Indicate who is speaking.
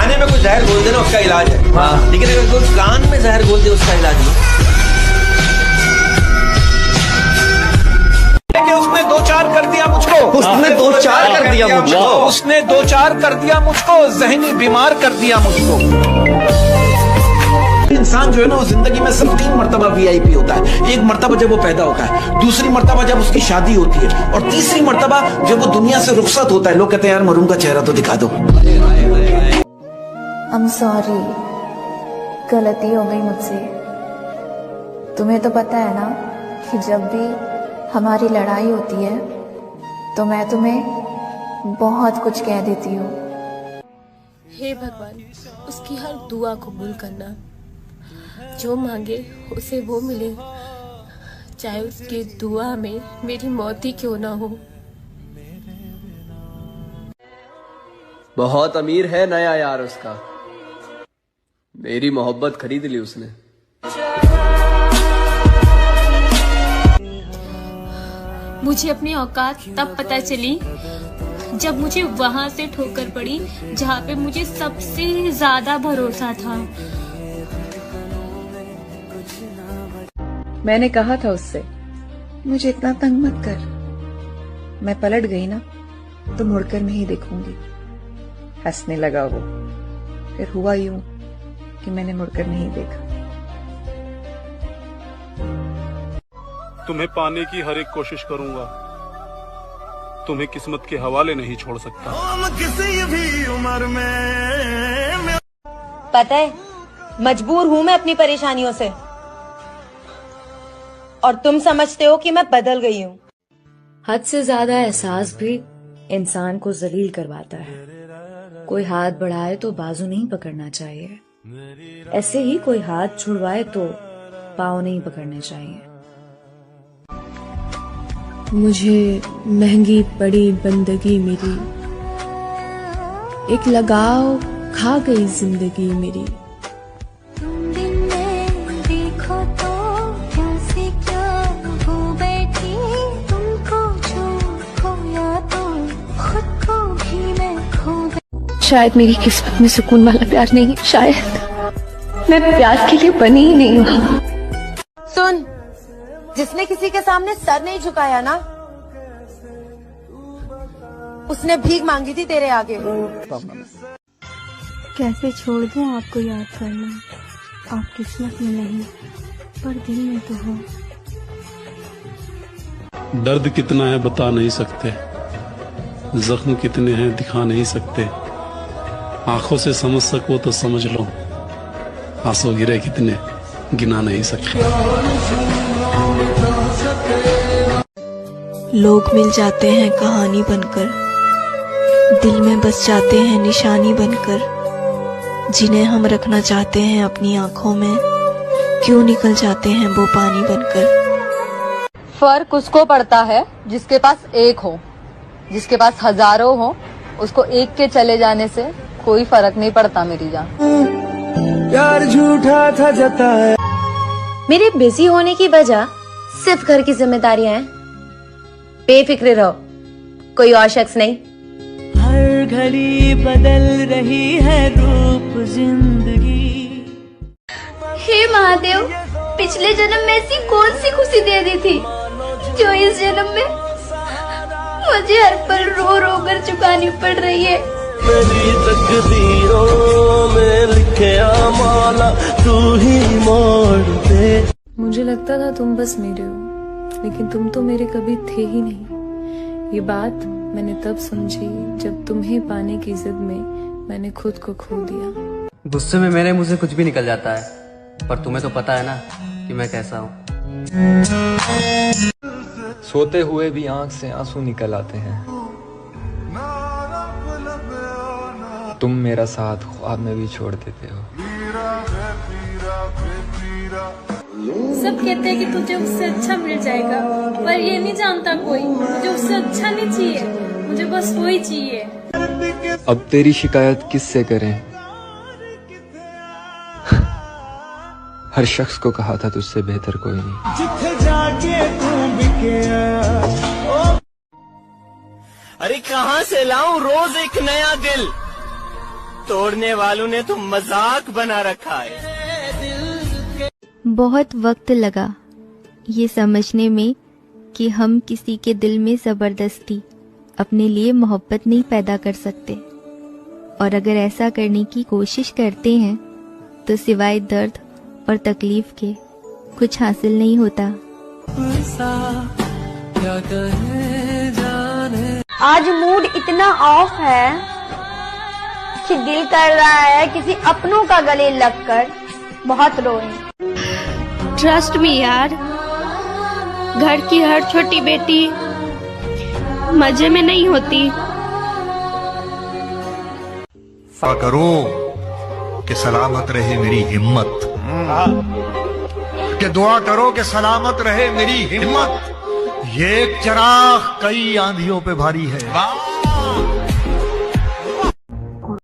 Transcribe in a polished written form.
Speaker 1: खाने में कोई जहर घोल देना उसका इलाज है, हाँ। लेकिन अगर कोई कान में जहर घोल दे उसका इलाज नहीं।
Speaker 2: उसने दो चार कर दिया मुझको,
Speaker 1: उसने दो चार कर दिया मुझको,
Speaker 2: उसने दो चार कर दिया मुझको, जहनी बीमार कर दिया मुझको। इंसान जो है ना वो जिंदगी में सिर्फ 3 मर्तबा VIP होता है। एक मर्तबा जब वो पैदा होता है, दूसरी मर्तबा जब उसकी शादी होती है, और तीसरी मर्तबा जब वो दुनिया से रुखसत होता है। लोग कहते हैं यार मरूम का चेहरा तो दिखा दो।
Speaker 3: I'm sorry, गलती हो गई मुझसे। तुम्हें तो पता है ना कि जब भी हमारी लड़ाई होती है तो मैं तुम्हें बहुत कुछ कह देती हूँ।
Speaker 4: हे भगवान, उसकी हर दुआ कबूल करना, जो मांगे उसे वो मिले, चाहे उसकी दुआ में मेरी मौत ही क्यों ना हो।
Speaker 5: बहुत अमीर है नया यार उसका, मेरी मोहब्बत खरीद ली उसने।
Speaker 4: मुझे अपनी औकात तब पता चली जब मुझे वहां से ठोकर पड़ी जहाँ पे मुझे सबसे ज्यादा भरोसा था।
Speaker 6: मैंने कहा था उससे, मुझे इतना तंग मत कर। मैं पलट गई ना तो मुड़कर नहीं देखूंगी। हंसने लगा वो। फिर हुआ यूं कि मैंने मुड़कर नहीं देखा।
Speaker 7: तुम्हें पाने की हर एक कोशिश करूंगा, तुम्हें किस्मत के हवाले नहीं छोड़ सकता।
Speaker 8: किसी भी उम्र में
Speaker 9: पता है, मजबूर हूं मैं अपनी परेशानियों से, और तुम समझते हो कि मैं बदल गई हूँ।
Speaker 10: हद से ज्यादा एहसास भी इंसान को जलील करवाता है। कोई हाथ बढ़ाए तो बाजू नहीं पकड़ना चाहिए, ऐसे ही कोई हाथ छुड़वाए तो पाँव नहीं पकड़ने चाहिए।
Speaker 4: मुझे महंगी पड़ी बंदगी मेरी, एक लगाव खा गई जिंदगी मेरी।
Speaker 3: तुम दिन में देखो तो क्या से क्या हो बैठी, तुमको जो खोया तो खुद को भी मैं खो गई।
Speaker 4: शायद मेरी किस्मत में सुकून वाला प्यार नहीं, शायद मैं प्यार के लिए बनी ही नहीं हूँ।
Speaker 9: सुन, जिसने किसी के सामने सर नहीं झुकाया ना, उसने भीख मांगी थी तेरे आगे।
Speaker 4: कैसे छोड़ दूं आपको याद करना, आप किस्मत में नहीं पर दिल में तो हो।
Speaker 7: दर्द कितना है बता नहीं सकते, जख्म कितने हैं दिखा नहीं सकते। आंखों से समझ सको तो समझ लो, आंसू गिरे कितने गिना नहीं सकते।
Speaker 3: लोग मिल जाते हैं कहानी बनकर, दिल में बस जाते हैं निशानी बनकर। जिन्हें हम रखना चाहते हैं अपनी आंखों में, क्यों निकल जाते हैं वो पानी बनकर।
Speaker 9: फर्क उसको पड़ता है जिसके पास एक हो, जिसके पास हजारों हो, उसको एक के चले जाने से कोई फर्क नहीं पड़ता मेरी जान।
Speaker 8: प्यार झूठा था जताया।
Speaker 9: मेरे बिजी होने की वजह सिर्फ घर की जिम्मेदारियां हैं। बेफिक्र रहो, कोई और शख्स नहीं।
Speaker 8: हर घड़ी बदल रही है रूप जिंदगी।
Speaker 3: हे महादेव, पिछले जन्म में ऐसी कौन सी खुशी दे दी थी जो इस जन्म में मुझे हर पल रो रो कर चुकानी पड़ रही है।
Speaker 8: मेरी तकदीरों में लिखे माला तू ही मोड़ दे।
Speaker 4: मुझे लगता था तुम बस मेरे हो, लेकिन तुम तो मेरे कभी थे ही नहीं। ये बात मैंने तब समझी जब तुम्हें पाने की जिद में मैंने खुद को खो दिया।
Speaker 5: गुस्से में मेरे मुंह से कुछ भी निकल जाता है, पर तुम्हें तो पता है ना कि मैं कैसा हूँ।
Speaker 11: सोते हुए भी आंख से आंसू निकल आते हैं। तुम मेरा साथ ख्वाब में भी छोड़ देते हो।
Speaker 4: सब कहते हैं कि तुझे उससे अच्छा मिल जाएगा, पर ये नहीं जानता कोई मुझे उससे अच्छा नहीं चाहिए, मुझे बस वही चाहिए।
Speaker 11: अब तेरी शिकायत किससे करें? हर शख्स को कहा था तुझसे बेहतर कोई नहीं।
Speaker 8: जिथे जाके तू बिके।
Speaker 2: अरे कहाँ से लाऊं रोज एक नया दिल,
Speaker 8: तोड़ने वालों ने तो मजाक बना रखा है।
Speaker 12: बहुत वक्त लगा ये समझने में कि हम किसी के दिल में जबरदस्ती अपने लिए मोहब्बत नहीं पैदा कर सकते, और अगर ऐसा करने की कोशिश करते हैं तो सिवाय दर्द और तकलीफ के कुछ हासिल नहीं होता।
Speaker 13: आज मूड इतना ऑफ है कि दिल कर रहा है किसी अपनों का गले लगकर बहुत रोए।
Speaker 14: ट्रस्ट मी यार, घर की हर छोटी बेटी मजे में नहीं होती।
Speaker 15: करो कि सलामत रहे मेरी हिम्मत, कि दुआ करो कि सलामत रहे मेरी हिम्मत। ये एक चिराग कई आंधियों पे भारी है।